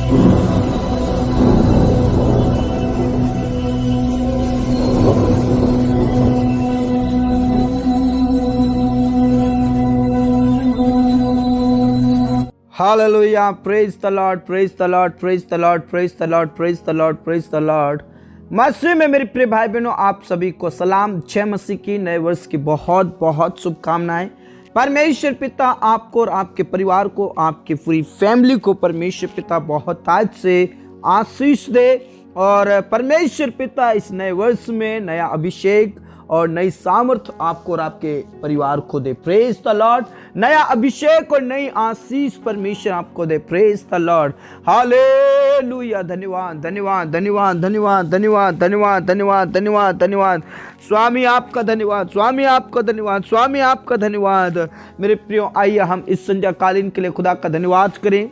Hallelujah, praise the lord, praise the lord, praise the lord, praise the lord, praise the lord, praise the lord. मसीह में मेरे प्रिय भाई बहनों, आप सभी को सलाम। जय मसीह की नए वर्ष की बहुत बहुत शुभकामनाएं। परमेश्वर पिता आपको और आपके परिवार को, आपकी पूरी फैमिली को परमेश्वर पिता बहुत आज से आशीष दे। और परमेश्वर पिता इस नए वर्ष में नया अभिषेक और नई सामर्थ आपको और आपके परिवार को दे। Praise the Lord. नया अभिषेक और नई आशीष परमेश्वर आपको दे। Praise the lord. हालेलुया। धन्यवाद, धन्यवाद, धन्यवाद, धन्यवाद, धन्यवाद, धन्यवाद, धन्यवाद, धन्यवाद, धन्यवाद। स्वामी आपका धन्यवाद, स्वामी आपका धन्यवाद, स्वामी आपका धन्यवाद। मेरे प्रियो, आइए हम इस संध्या कालीन के लिए खुदा का धन्यवाद करें,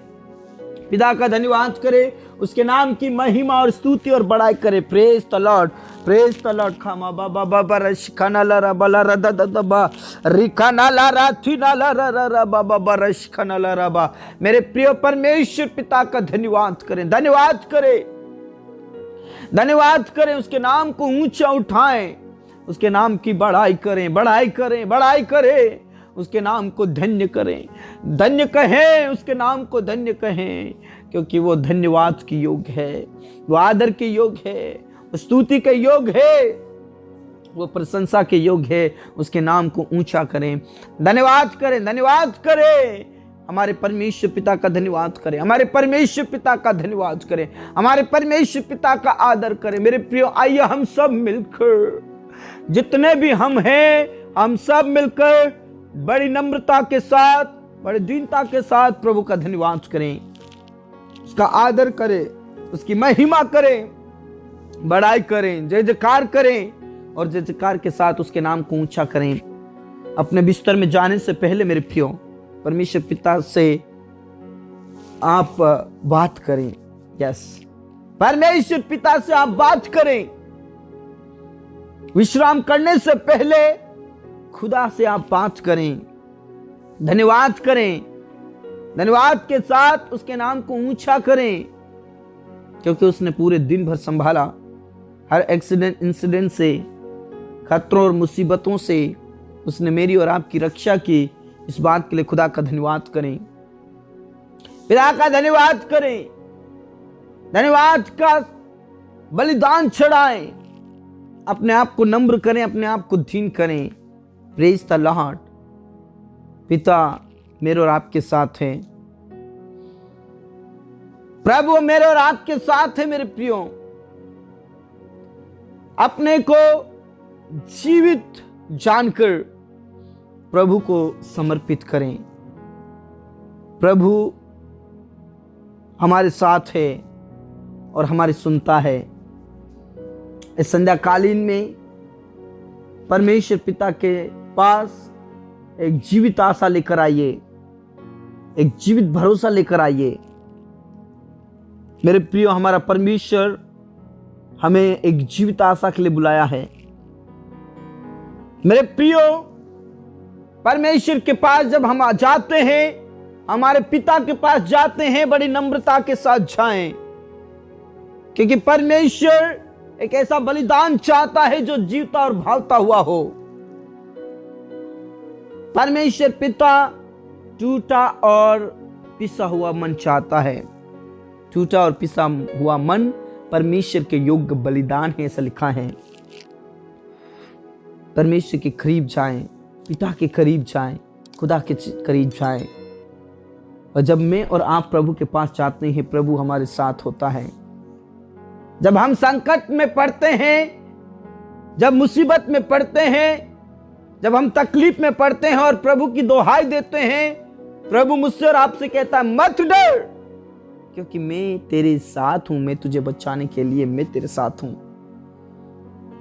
पिता का धन्यवाद करें, उसके नाम की महिमा और स्तुति और बड़ाई करें। Praise the lord, praise the Lord. खामा बाबा बाबा रशखाना ला रा बला रा दा दा बा रिखाना ला रा थीना ला रा रा रा बाबा बरशखाना ला रा बा। मेरे प्रिय परमेश्वर पिता का धन्यवाद करें, धन्यवाद करें, धन्यवाद करें। उसके नाम को ऊंचा उठाएं, उसके नाम की बड़ाई करें, बड़ाई करें, बड़ाई करें। उसके नाम को धन्य करें, धन्य कहें, उसके नाम को धन्य कहें, क्योंकि वो धन्यवाद की योग है, वो आदर के योग है, वो स्तुति के योग है, वो प्रशंसा के योग है। उसके नाम को ऊंचा करें, धन्यवाद करें, धन्यवाद करें। हमारे परमेश्वर पिता का धन्यवाद करें, हमारे परमेश्वर पिता का धन्यवाद करें, हमारे परमेश्वर पिता का आदर करें। मेरे प्रियो, आइए हम सब मिलकर, जितने भी हम हैं, हम सब मिलकर बड़ी नम्रता के साथ, बड़ी दीनता के साथ प्रभु का धन्यवाद करें, उसका आदर करें, उसकी महिमा करें, बड़ाई करें, जय जयकार करें और जय जयकार के साथ उसके नाम को ऊंचा करें। अपने बिस्तर में जाने से पहले मेरे प्रियो, परमेश्वर पिता से आप बात करें। यस, परमेश्वर पिता से आप बात करें। विश्राम करने से पहले खुदा से आप बात करें, धन्यवाद करें, धन्यवाद के साथ उसके नाम को ऊंचा करें, क्योंकि उसने पूरे दिन भर संभाला। हर एक्सीडेंट इंसिडेंट से, खतरों और मुसीबतों से उसने मेरी और आपकी रक्षा की। इस बात के लिए खुदा का धन्यवाद करें, पिता का धन्यवाद करें, धन्यवाद का बलिदान चढ़ाएं, अपने आप को नम्र करें, अपने आप को दीन करें। Praise the Lord. पिता मेरे और आपके साथ है, प्रभु मेरे और आपके साथ है। मेरे प्रियो, अपने को जीवित जानकर प्रभु को समर्पित करें। प्रभु हमारे साथ है और हमारी सुनता है। इस संध्या कालीन में परमेश्वर पिता के पास एक जीवित आशा लेकर आइए, एक जीवित भरोसा लेकर आइए। मेरे प्रियो, हमारा परमेश्वर हमें एक जीवित आशा के लिए बुलाया है। मेरे प्रियो, परमेश्वर के पास जब हम जाते हैं, हमारे पिता के पास जाते हैं, बड़ी नम्रता के साथ जाएं, क्योंकि परमेश्वर एक ऐसा बलिदान चाहता है जो जीवता और भावता हुआ हो। परमेश्वर पिता टूटा और पिसा हुआ मन चाहता है। टूटा और पिसा हुआ मन परमेश्वर के योग्य बलिदान है, ऐसा लिखा है। परमेश्वर के करीब जाएं, पिता के करीब जाएं, खुदा के करीब जाएं। और जब मैं और आप प्रभु के पास जाते हैं, प्रभु हमारे साथ होता है। जब हम संकट में पड़ते हैं, जब मुसीबत में पड़ते हैं, जब हम तकलीफ में पड़ते हैं और प्रभु की दोहाई देते हैं, प्रभु मुझसे और आपसे कहता है, मत डर, क्योंकि मैं तेरे साथ हूं। मैं तुझे बचाने के लिए मैं तेरे साथ हूं,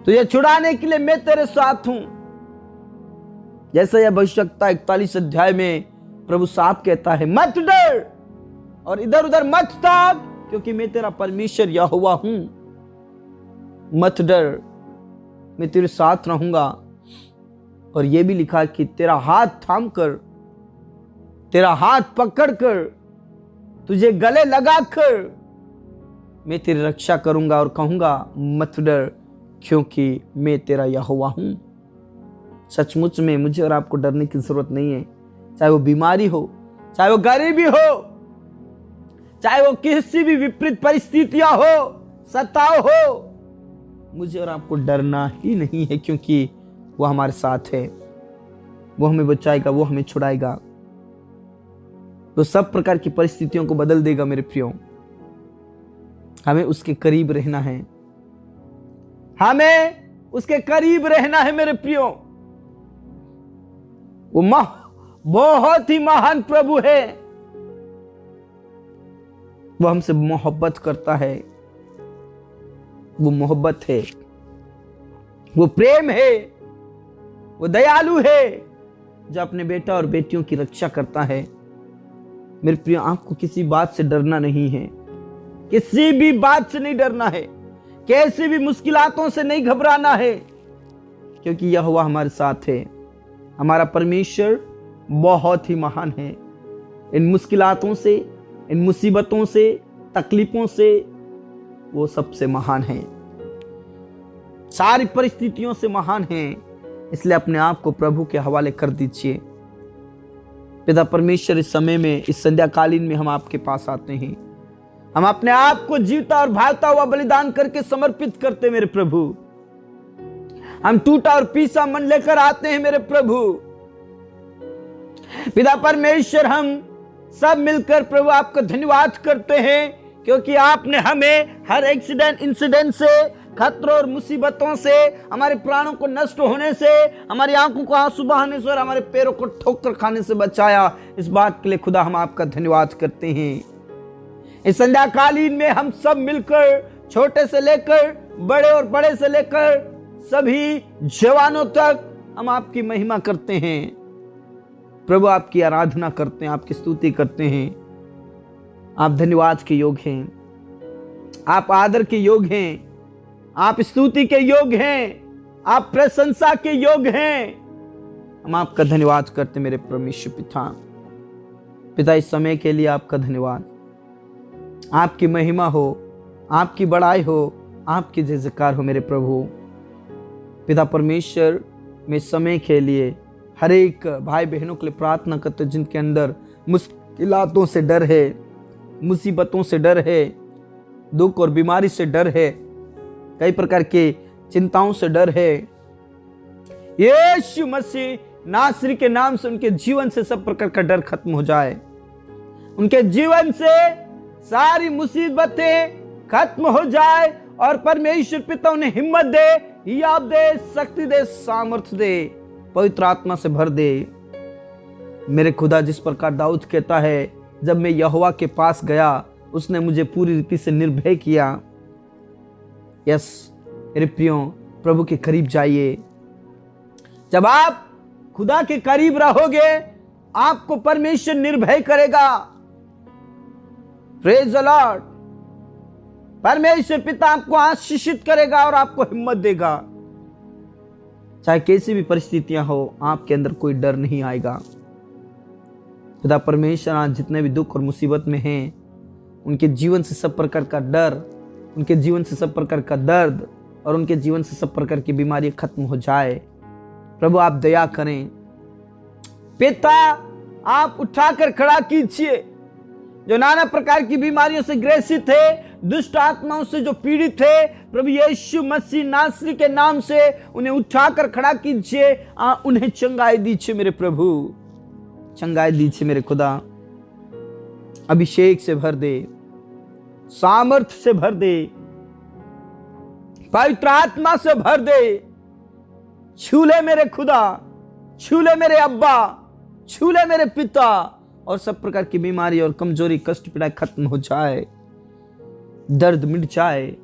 तुझे छुड़ाने के लिए मैं तेरे साथ हूं। जैसे यह भविष्यवक्ता 41 अध्याय में प्रभु साफ कहता है, मत डर और इधर उधर मत ताक, क्योंकि मैं तेरा परमेश्वर यहोवा हूं। मत डर, मैं तेरे साथ रहूंगा। और यह भी लिखा कि तेरा हाथ थाम कर, तेरा हाथ पकड़कर, तुझे गले लगाकर मैं तेरी रक्षा करूंगा और कहूंगा मत डर, क्योंकि मैं तेरा यहोवा हूं। सचमुच में मुझे और आपको डरने की जरूरत नहीं है। चाहे वो बीमारी हो, चाहे वो गरीबी हो, चाहे वो किसी भी विपरीत परिस्थितियां हो, सताव हो, मुझे और आपको डरना ही नहीं है, क्योंकि वो हमारे साथ है। वो हमें बचाएगा, वो हमें छुड़ाएगा, वो सब प्रकार की परिस्थितियों को बदल देगा। मेरे प्रियो, हमें उसके करीब रहना है, हमें उसके करीब रहना है मेरे प्रियो। वो बहुत ही महान प्रभु है। वो हमसे मोहब्बत करता है, वो मोहब्बत है, वो प्रेम है, वो दयालु है, जो अपने बेटा और बेटियों की रक्षा करता है। मेरे प्रिय, आपको किसी बात से डरना नहीं है, किसी भी बात से नहीं डरना है, कैसी भी मुश्किलातों से नहीं घबराना है, क्योंकि यहोवा हमारे साथ है। हमारा परमेश्वर बहुत ही महान है। इन मुश्किलातों से, इन मुसीबतों से, तकलीफों से वो सबसे महान है, सारी परिस्थितियों से महान है। इसलिए अपने आप को प्रभु के हवाले कर दीजिए। पिता परमेश्वर, इस समय में, इस संध्याकालीन में हम आपके पास आते हैं। हम अपने आप को जीता और भागता हुआ बलिदान करके समर्पित करते मेरे प्रभु। हम टूटा और पीसा मन लेकर आते हैं मेरे प्रभु। पिता परमेश्वर, हम सब मिलकर प्रभु आपका धन्यवाद करते हैं, क्योंकि आपने हमें हर एक्सीडेंट, इंसिडेंट से, खतरों और मुसीबतों से, हमारे प्राणों को नष्ट होने से, हमारी आंखों को आंसू बहाने से और हमारे पैरों को ठोकर खाने से बचाया। इस बात के लिए खुदा हम आपका धन्यवाद करते हैं। इस संध्याकालीन में हम सब मिलकर, छोटे से लेकर बड़े और बड़े से लेकर सभी जवानों तक, हम आपकी महिमा करते हैं प्रभु, आपकी आराधना करते हैं, आपकी स्तुति करते हैं। आप धन्यवाद के योग हैं, आप आदर के योग हैं, आप स्तुति के योग हैं, आप प्रशंसा के योग हैं। हम आपका धन्यवाद करते मेरे परमेश्वर पिता। इस समय के लिए आपका धन्यवाद। आपकी महिमा हो, आपकी बड़ाई हो, आपकी जय जयकार हो मेरे प्रभु। पिता परमेश्वर, मैं समय के लिए हर एक भाई बहनों के लिए प्रार्थना करते, जिनके अंदर मुश्किलातों से डर है, मुसीबतों से डर है, दुख और बीमारी से डर है, कई प्रकार के चिंताओं से डर है। यीशु मसीह नासरी के नाम से उनके जीवन से सब प्रकार का डर खत्म हो जाए, उनके जीवन से सारी मुसीबतें खत्म हो जाए, और परमेश्वर पिता उन्हें हिम्मत दे, हियाव दे, शक्ति दे, सामर्थ्य दे, पवित्र आत्मा से भर दे। मेरे खुदा, जिस प्रकार दाऊद कहता है, जब मैं यहोवा के पास गया, उसने मुझे पूरी रीति से निर्भय किया। यस मेरे प्रियो, प्रभु के करीब जाइए। जब आप खुदा के करीब रहोगे, आपको परमेश्वर निर्भय करेगा। Praise the Lord. परमेश्वर पिता आपको आशीषित करेगा और आपको हिम्मत देगा। चाहे कैसी भी परिस्थितियां हो, आपके अंदर कोई डर नहीं आएगा। पिता परमेश्वर आज जितने भी दुख और मुसीबत में हैं, उनके जीवन से सब प्रकार का डर, उनके जीवन से सब प्रकार का दर्द और उनके जीवन से सब प्रकार की बीमारी खत्म हो जाए। प्रभु आप दया करें। पिता आप उठाकर खड़ा कीजिए, जो नाना प्रकार की बीमारियों से ग्रसित है, दुष्ट आत्माओं से जो पीड़ित है, प्रभु यीशु मसीह नासरी के नाम से उन्हें उठाकर खड़ा कीजिए। उन्हें चंगाई दीजिए मेरे प्रभु, चंगाई दीजिए मेरे खुदा। अभिषेक से भर दे, सामर्थ्य से भर दे, पवित्र आत्मा से भर दे। छू ले मेरे खुदा, छू ले मेरे अब्बा, छू ले मेरे पिता, और सब प्रकार की बीमारी और कमजोरी, कष्ट, पीड़ा खत्म हो जाए, दर्द मिट जाए,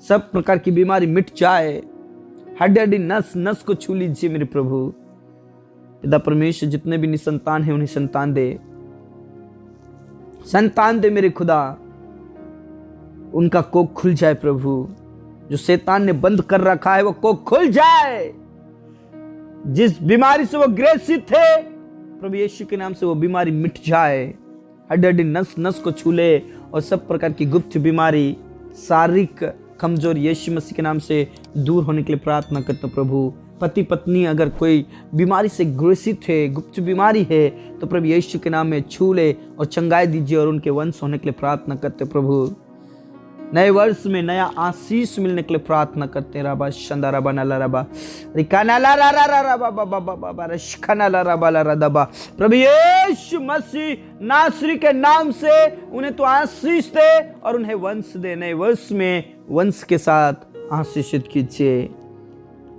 सब प्रकार की बीमारी मिट जाए। हड्डी हड्डी, नस नस को छू लीजिए मेरे प्रभु। पिता परमेश्वर, जितने भी निसंतान हैं उन्हें संतान दे, संतान दे मेरे खुदा। उनका कोख खुल जाए प्रभु, जो शैतान ने बंद कर रखा है वो कोख खुल जाए। जिस बीमारी से वो ग्रसित थे, प्रभु यीशु के नाम से वो बीमारी मिट जाए। हड्डी हड्डी, नस नस को छू ले और सब प्रकार की गुप्त बीमारी शारीरिक कमजोर यीशु मसीह के नाम से दूर होने के लिए प्रार्थना करता हूँ प्रभु। पति पत्नी अगर कोई बीमारी से ग्रसित है, गुप्त बीमारी है, तो प्रभु यीशु के नाम में छू ले और चंगाई दीजिए और उनके वंश होने के लिए प्रार्थना करते प्रभु। नए वर्ष में नया आशीष मिलने के लिए प्रार्थना करते हैं। रबा शंदा रबा नला रबा रिकाना ला रा रा रा रबा बाबा बाबा रशखना ला रबा ला रदबा। प्रभु यीशु मसीह नासरी के नाम से उन्हें तो आशीष दे और उन्हें वंश दे। नए वर्ष में वंश के साथ आशीषित कीजिए।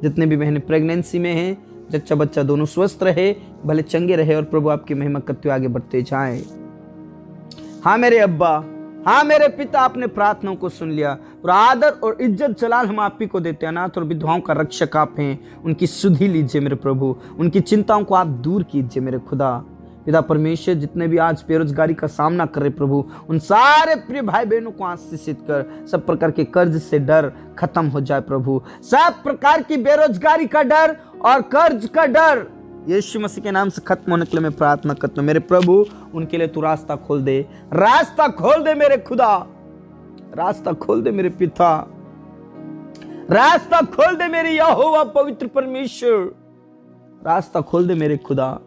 जितने भी बहनें प्रेगनेंसी में हैं, जच्चा बच्चा दोनों स्वस्थ रहे, भले चंगे रहे और प्रभु आपकी महिमा करते हुए आगे बढ़ते जाएं। हाँ मेरे अब्बा, हाँ मेरे पिता, आपने प्रार्थनाओं को सुन लिया। और आदर और इज्जत जलाल हम आप ही को देते हैं। अनाथ और विधवाओं का रक्षक आप हैं। उनकी सुधि लीजिए मेरे प्रभु, उनकी चिंताओं को आप दूर कीजिए मेरे खुदा। पिता परमेश्वर, जितने भी आज बेरोजगारी का सामना कर रहे प्रभु, उन सारे प्रिय भाई बहनों को आशीषित कर। सब प्रकार के कर्ज से डर खत्म हो जाए प्रभु। सब प्रकार की बेरोजगारी का डर और कर्ज का डर यीशु मसीह के नाम से खत्म होने के लिए मैं प्रार्थना करता हूँ मेरे प्रभु। उनके लिए तू रास्ता खोल दे, रास्ता खोल दे मेरे खुदा, रास्ता खोल दे मेरे पिता, रास्ता खोल दे मेरे यहोवा पवित्र परमेश्वर, रास्ता खोल दे मेरे खुदा।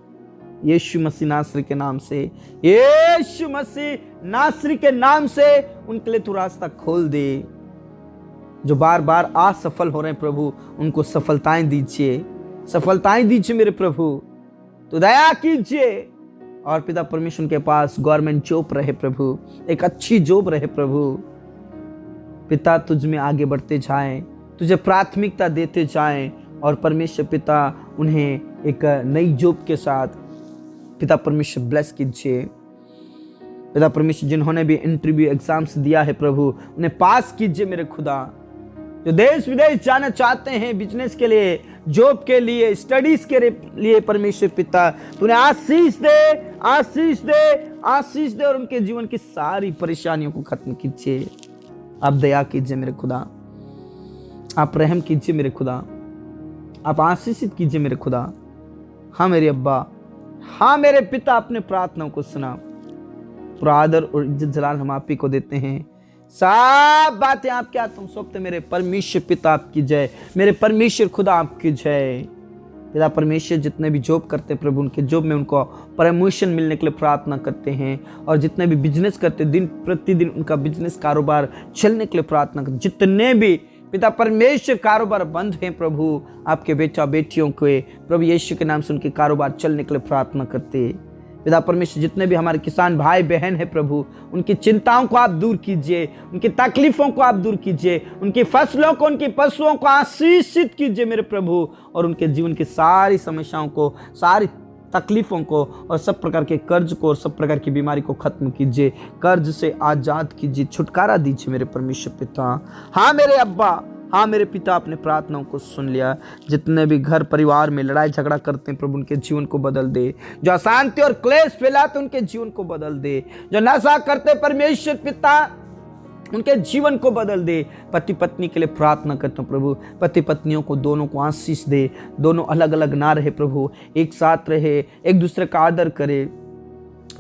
यीशु मसीह नासरी के नाम से, यीशु मसीह नासरी के नाम से उनके लिए तू रास्ता खोल दे। जो बार बार असफल हो रहे हैं प्रभु, उनको सफलताएं दीजिए, सफलताएं दीजिए मेरे प्रभु। तो दया कीजिए और पिता परमेश्वर के पास गवर्नमेंट जॉब रहे प्रभु, एक अच्छी जॉब रहे प्रभु। पिता तुझ में आगे बढ़ते जाएं, तुझे प्राथमिकता देते जाएं और परमेश्वर पिता उन्हें एक नई जॉब के साथ पिता परमेश्वर ब्लेस कीजिए। पिता परमेश्वर जिन्होंने भी इंटरव्यू एग्जाम्स दिया है प्रभु, उन्हें पास कीजिए मेरे खुदा। जो देश विदेश जाना चाहते हैं बिजनेस के लिए, जॉब के लिए, स्टडीज के लिए, परमेश्वर पिता तूने आशीष दे, आशीष दे, आशीष दे और उनके जीवन की सारी परेशानियों को खत्म कीजिए। आप दया कीजिए मेरे खुदा, आप रहम कीजिए मेरे खुदा, आप आशीषित कीजिए मेरे खुदा। हाँ मेरे अब्बा, हाँ मेरे पिता, अपने प्रार्थनाओं को सुना। पूरा आदर और इज्जत जलाल हम आप ही को देते हैं। सब बातें आपके हाथों सौंपते मेरे परमेश्वर पिता, आपकी जय। मेरे परमेश्वर खुदा आपकी जय। पिता परमेश्वर जितने भी जॉब करते हैं प्रभु, उनके जॉब में उनको प्रमोशन मिलने के लिए प्रार्थना करते हैं। और जितने भी बिजनेस करते दिन प्रतिदिन उनका बिजनेस कारोबार चलने के लिए प्रार्थना करते। जितने भी पिता परमेश्वर कारोबार बंद हैं प्रभु, आपके बेटा बेटियों के प्रभु यीशु के नाम से उनके कारोबार चलने के लिए प्रार्थना करते। पिता परमेश्वर जितने भी हमारे किसान भाई बहन हैं प्रभु, उनकी चिंताओं को आप दूर कीजिए, उनकी तकलीफों को आप दूर कीजिए, उनकी फसलों को, उनकी पशुओं को आशीषित कीजिए मेरे प्रभु। और उनके जीवन की सारी समस्याओं को, सारी तकलीफों को और सब प्रकार के कर्ज को और सब प्रकार की बीमारी को खत्म कीजिए। कर्ज से आजाद कीजिए, छुटकारा दीजिए मेरे परमेश्वर पिता। हाँ मेरे अब्बा, हाँ मेरे पिता, अपने प्रार्थनाओं को सुन लिया। जितने भी घर परिवार में लड़ाई झगड़ा करते हैं प्रभु, उनके जीवन को बदल दे। जो अशांति और क्लेश फैलाते उनके जीवन को बदल दे। जो नशा करते परमेश्वर पिता, उनके जीवन को बदल दे। पति पत्नी के लिए प्रार्थना करता हूँ प्रभु, पति पत्नियों को दोनों को आशीष दे। दोनों अलग अलग ना रहे प्रभु, एक साथ रहे, एक दूसरे का आदर करे,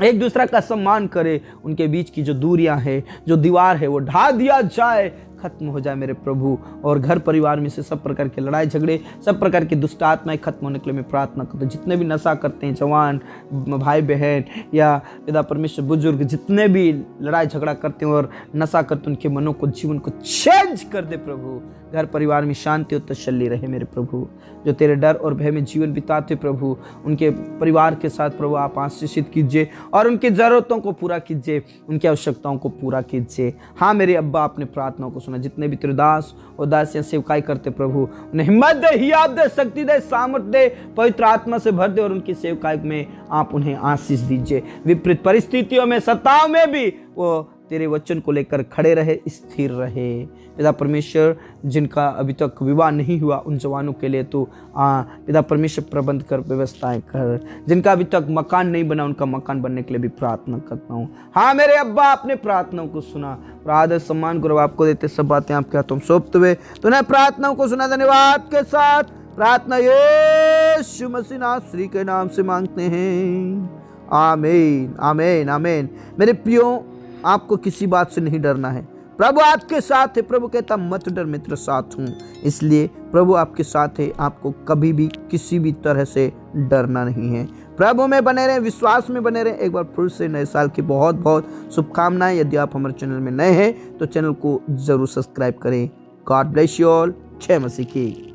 एक दूसरे का सम्मान करे। उनके बीच की जो दूरियां है, जो दीवार है, वो ढा दिया जाए, खत्म हो जाए मेरे प्रभु। और घर परिवार में से सब प्रकार के लड़ाई झगड़े, सब प्रकार की दुष्ट आत्माएं खत्म होने के लिए मैं प्रार्थना करता हूँ। जितने भी नशा करते हैं, जवान भाई बहन या पिता परमेश्वर बुजुर्ग, जितने भी लड़ाई झगड़ा करते हैं और नशा करते हैं, उनके मनों को, जीवन को चेंज कर दे प्रभु। घर परिवार में शांति और तसल्ली रहे मेरे प्रभु। जो तेरे डर और भय में जीवन बिताते प्रभु, उनके परिवार के साथ प्रभु आप आशीषित कीजिए और उनकी ज़रूरतों को पूरा कीजिए, उनकी आवश्यकताओं को पूरा कीजिए। हाँ मेरे अब्बा, अपने प्रार्थनाओं को सुना। जितने भी तेरे दास और दासियां सेवकाई करते प्रभु, उन्हें हिम्मत दे, हियाव दे, शक्ति दे, सामर्थ दे, पवित्र आत्मा से भर दे और उनकी सेवकाई में आप उन्हें आशीष दीजिए। विपरीत परिस्थितियों में, सत्ताओं में भी वो तेरे वचन को लेकर खड़े रहे, स्थिर रहे। पिता परमेश्वर जिनका अभी तक विवाह नहीं हुआ, उन जवानों के लिए तो पिता परमेश्वर प्रबंध कर, व्यवस्थाएं कर। जिनका अभी तक मकान नहीं बना, उनका मकान बनने के लिए भी प्रार्थना करता हूँ। हाँ मेरे अब्बा, अपने प्रार्थनाओं को सुना। आदर सम्मान गौरव आपको देते, सब बातें आपके हाथों में सौंपते हुए तूने प्रार्थनाओं को सुना। धन्यवाद के साथ प्रार्थना यीशु मसीह नासरी के नाम से मांगते हैं, आमीन, आमीन, आमीन। मेरे प्रियो, आपको किसी बात से नहीं डरना है। प्रभु आपके साथ है। प्रभु कहता मत डर, मैं तेरे साथ हूँ। इसलिए प्रभु आपके साथ है, आपको कभी भी किसी भी तरह से डरना नहीं है। प्रभु में बने रहें, विश्वास में बने रहें। एक बार फिर से नए साल की बहुत बहुत शुभकामनाएं। यदि आप हमारे चैनल में नए हैं तो चैनल को जरूर सब्सक्राइब करें। God bless you all. जय मसीह की।